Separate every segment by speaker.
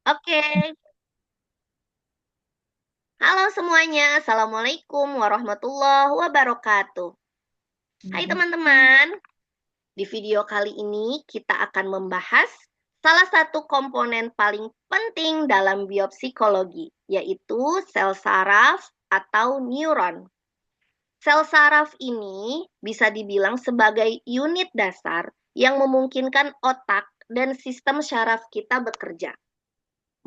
Speaker 1: Oke, halo semuanya. Assalamualaikum warahmatullahi wabarakatuh. Hai
Speaker 2: Hmm.
Speaker 1: teman-teman, di video kali ini kita akan membahas salah satu komponen paling penting dalam biopsikologi, yaitu sel saraf atau neuron. Sel saraf ini bisa dibilang sebagai unit dasar yang memungkinkan otak dan sistem syaraf kita bekerja.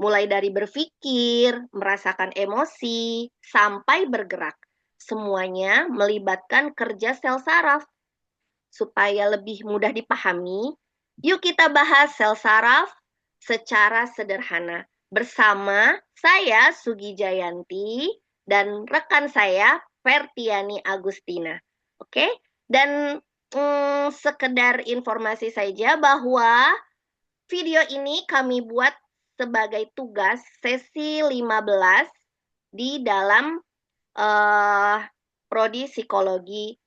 Speaker 1: Mulai dari berpikir, merasakan emosi, sampai bergerak. Semuanya melibatkan kerja sel saraf. Supaya lebih mudah dipahami, yuk kita bahas sel saraf secara sederhana. Bersama saya Sugi Jayanti dan rekan saya Fertiani Agustina. Oke? Dan sekedar informasi saja bahwa video ini kami buat sebagai tugas sesi 15 di dalam uh, prodi psikologi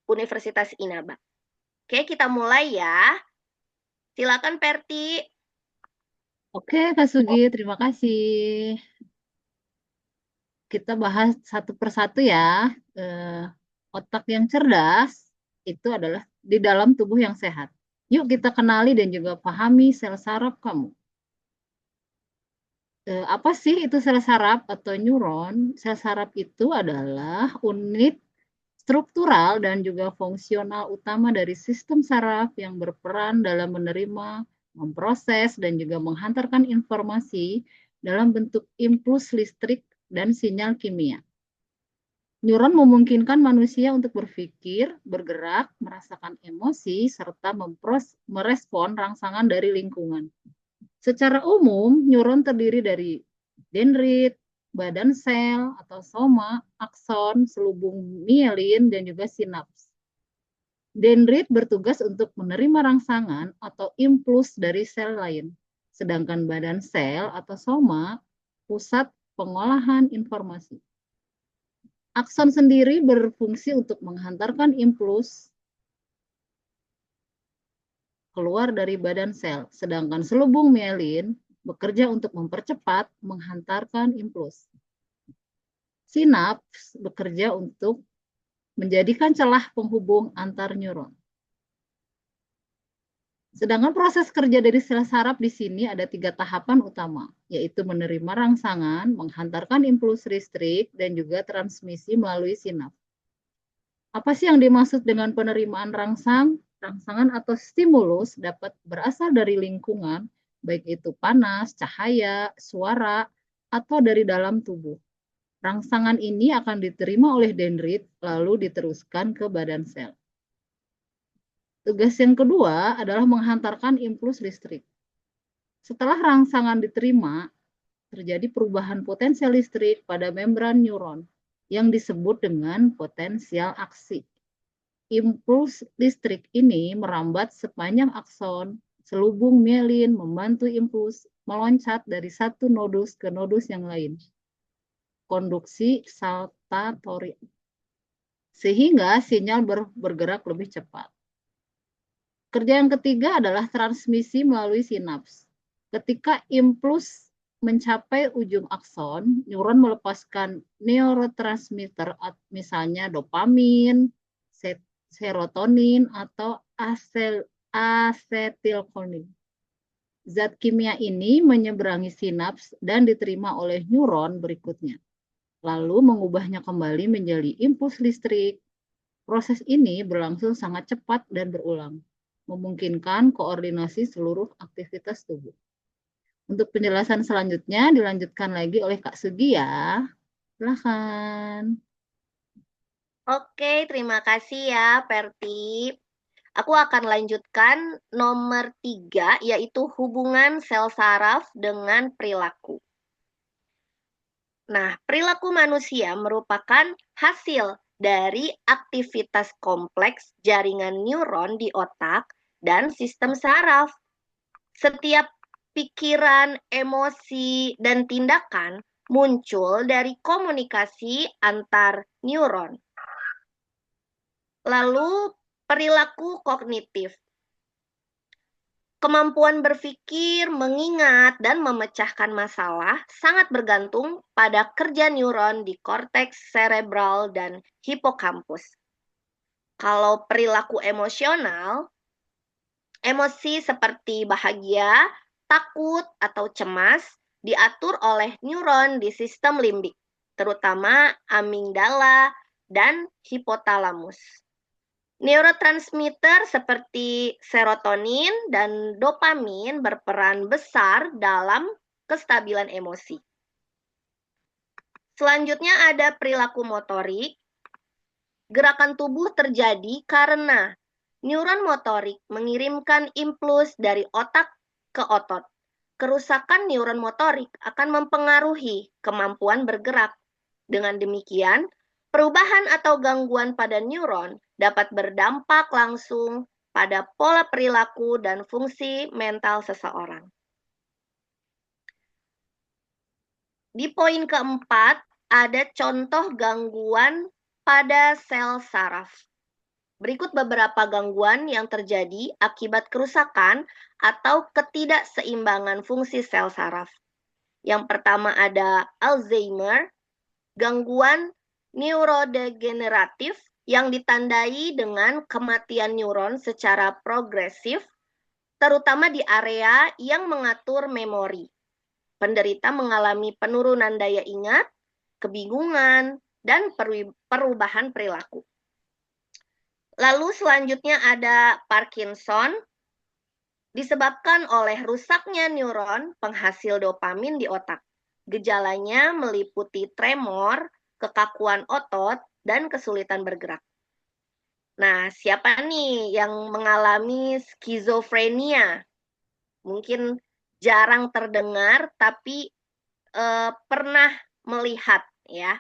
Speaker 1: Universitas Inaba. Oke, kita mulai ya. Silakan Perti.
Speaker 2: Oke, Kak Sugi, terima kasih. Kita bahas satu persatu ya. Eh, Otak yang cerdas itu adalah di dalam tubuh yang sehat. Yuk kita kenali dan juga pahami sel saraf kamu. Apa sih itu sel saraf atau neuron? Sel saraf itu adalah unit struktural dan juga fungsional utama dari sistem saraf yang berperan dalam menerima, memproses, dan juga menghantarkan informasi dalam bentuk impuls listrik dan sinyal kimia. Neuron memungkinkan manusia untuk berpikir, bergerak, merasakan emosi, serta merespon rangsangan dari lingkungan. Secara umum, neuron terdiri dari dendrit, badan sel atau soma, akson, selubung mielin, dan juga sinaps. Dendrit bertugas untuk menerima rangsangan atau impuls dari sel lain, sedangkan badan sel atau soma pusat pengolahan informasi. Akson sendiri berfungsi untuk menghantarkan impuls keluar dari badan sel, sedangkan selubung mielin bekerja untuk mempercepat menghantarkan impuls. Sinaps bekerja untuk menjadikan celah penghubung antar neuron. Sedangkan proses kerja dari sel saraf di sini ada 3 tahapan utama, yaitu menerima rangsangan, menghantarkan impuls listrik, dan juga transmisi melalui sinaps. Apa sih yang dimaksud dengan penerimaan rangsangan atau stimulus dapat berasal dari lingkungan, baik itu panas, cahaya, suara, atau dari dalam tubuh. Rangsangan ini akan diterima oleh dendrit lalu diteruskan ke badan sel. Tugas yang kedua adalah menghantarkan impuls listrik. Setelah rangsangan diterima, terjadi perubahan potensial listrik pada membran neuron yang disebut dengan potensial aksi. Impuls listrik ini merambat sepanjang akson, selubung mielin membantu impuls meloncat dari satu nodus ke nodus yang lain. Konduksi saltatori. Sehingga sinyal bergerak lebih cepat. Kerja yang ketiga adalah transmisi melalui sinaps. Ketika impuls mencapai ujung akson, neuron melepaskan neurotransmitter, misalnya dopamin, serotonin, atau asetilkolin. Zat kimia ini menyeberangi sinaps dan diterima oleh neuron berikutnya, lalu mengubahnya kembali menjadi impuls listrik. Proses ini berlangsung sangat cepat dan berulang, memungkinkan koordinasi seluruh aktivitas tubuh. Untuk penjelasan selanjutnya dilanjutkan lagi oleh Kak Sugi ya. Silahkan.
Speaker 1: Oke, terima kasih ya Perti. Aku akan lanjutkan nomor 3, yaitu hubungan sel saraf dengan perilaku. Nah, perilaku manusia merupakan hasil dari aktivitas kompleks jaringan neuron di otak dan sistem saraf. Setiap pikiran, emosi, dan tindakan muncul dari komunikasi antar neuron. Lalu, perilaku kognitif. Kemampuan berpikir, mengingat, dan memecahkan masalah sangat bergantung pada kerja neuron di korteks cerebral dan hipokampus. Kalau perilaku emosional, emosi seperti bahagia, takut, atau cemas diatur oleh neuron di sistem limbik, terutama amigdala dan hipotalamus. Neurotransmitter seperti serotonin dan dopamin berperan besar dalam kestabilan emosi. Selanjutnya ada perilaku motorik. Gerakan tubuh terjadi karena neuron motorik mengirimkan impuls dari otak ke otot. Kerusakan neuron motorik akan mempengaruhi kemampuan bergerak. Dengan demikian, perubahan atau gangguan pada neuron dapat berdampak langsung pada pola perilaku dan fungsi mental seseorang. Di poin keempat, ada contoh gangguan pada sel saraf. Berikut beberapa gangguan yang terjadi akibat kerusakan atau ketidakseimbangan fungsi sel saraf. Yang pertama ada Alzheimer, gangguan neurodegeneratif yang ditandai dengan kematian neuron secara progresif, terutama di area yang mengatur memori. Penderita mengalami penurunan daya ingat, kebingungan, dan perubahan perilaku. Lalu selanjutnya ada Parkinson, disebabkan oleh rusaknya neuron penghasil dopamin di otak. Gejalanya meliputi tremor, kekakuan otot, dan kesulitan bergerak. Nah, siapa nih yang mengalami skizofrenia? Mungkin jarang terdengar, tapi pernah melihat ya.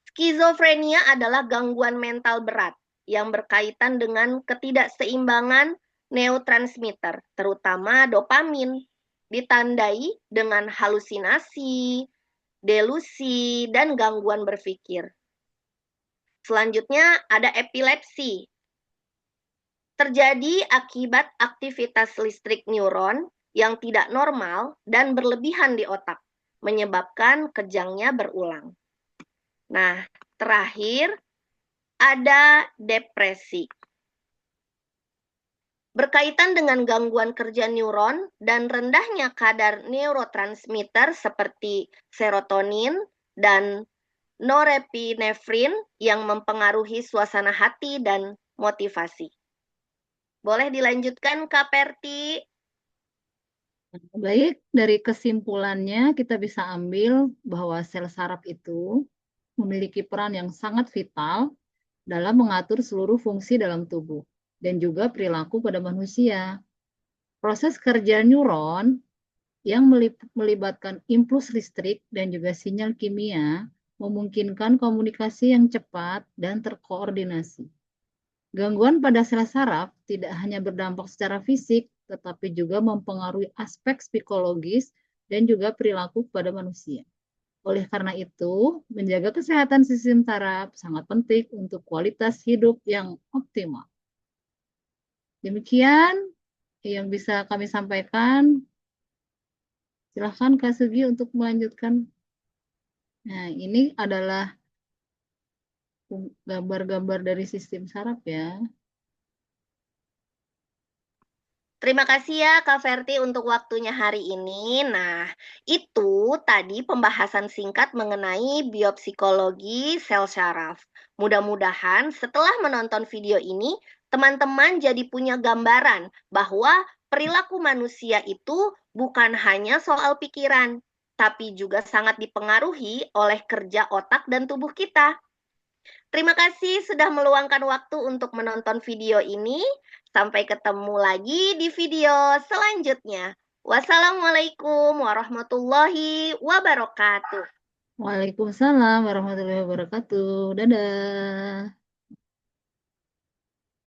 Speaker 1: Skizofrenia adalah gangguan mental berat yang berkaitan dengan ketidakseimbangan neurotransmitter, terutama dopamin, ditandai dengan halusinasi, delusi, dan gangguan berpikir. Selanjutnya ada epilepsi. Terjadi akibat aktivitas listrik neuron yang tidak normal dan berlebihan di otak, menyebabkan kejangnya berulang. Nah, terakhir ada depresi. Berkaitan dengan gangguan kerja neuron dan rendahnya kadar neurotransmitter seperti serotonin dan norepinefrin yang mempengaruhi suasana hati dan motivasi. Boleh dilanjutkan, Kak Perti?
Speaker 2: Baik, dari kesimpulannya kita bisa ambil bahwa sel saraf itu memiliki peran yang sangat vital dalam mengatur seluruh fungsi dalam tubuh dan juga perilaku pada manusia. Proses kerja neuron yang melibatkan impuls listrik dan juga sinyal kimia memungkinkan komunikasi yang cepat dan terkoordinasi. Gangguan pada sel saraf tidak hanya berdampak secara fisik, tetapi juga mempengaruhi aspek psikologis dan juga perilaku pada manusia. Oleh karena itu, menjaga kesehatan sistem saraf sangat penting untuk kualitas hidup yang optimal. Demikian yang bisa kami sampaikan. Silahkan Kak Sugi untuk melanjutkan. Nah, ini adalah gambar-gambar dari sistem saraf ya.
Speaker 1: Terima kasih ya Kak Verti untuk waktunya hari ini. Nah, itu tadi pembahasan singkat mengenai biopsikologi sel saraf. Mudah-mudahan setelah menonton video ini, teman-teman jadi punya gambaran bahwa perilaku manusia itu bukan hanya soal pikiran, tapi juga sangat dipengaruhi oleh kerja otak dan tubuh kita. Terima kasih sudah meluangkan waktu untuk menonton video ini. Sampai ketemu lagi di video selanjutnya. Wassalamualaikum warahmatullahi wabarakatuh.
Speaker 2: Waalaikumsalam warahmatullahi wabarakatuh. Dadah.